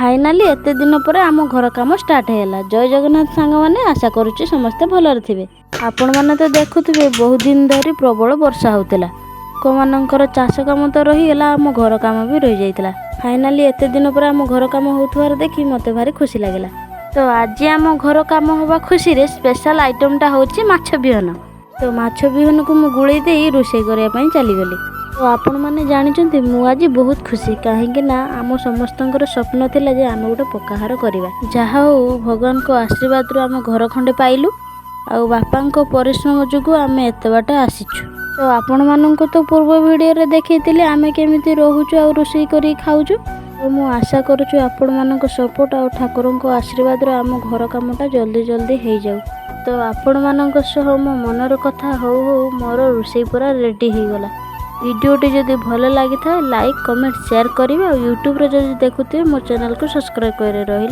Finally एते दिन पर आम घर काम स्टार्ट है। जय जगन्नाथ सांग मैंने आशा करुच्ची समस्ते भलरे थे। आपण मैंने तो देखुवे बहुत दिन धरी प्रबल वर्षा होता। लोक मानकर चाष काम तो रहीगला, आम घर काम भी रही जाइतिला। फाइनाली एते दिन पर आम घर काम होतुवार देखी मते भारी खुशी लगिला। तो आज आम घर काम होबा खुशी रे स्पेशल आइटमटा होची माछ बिहन। तो माछ बिहन को मु गुळेई देई रोषेई करिया पई चली गली। तो आपण माने जानिचंती मु आज बहुत खुशी, काहेकि ना आम समस्तंकर स्वप्न थिला जे आम गोटे पक्काहार करिबा। जहा हो भगवान को आशीर्वाद रु आम घर खंडे पाइलु, आ बापा को परिश्रम जोगु आम एते बाट आसीछु। तो आपण माननको तो पूर्व वीडियो रे देखैतिले आमे केमिति रहूछु आ रोषेई करी खाउछु। तो मु आशा करूछु आपण माननको सपोर्ट आ ठाकुरनको आशीर्वाद रे आम घर कामटा जल्दी जल्दी हो जाऊ। तो आपण माननको सह मो मनर कथा हो मोर रोषेई पूरा रेडी हो गला। वीडियोटी जदि भल लगी था लाइक कमेंट शेयर करेंगे और यूट्यूब रे जदि देखुथे मो चैनल को सब्सक्राइब करे रहिले।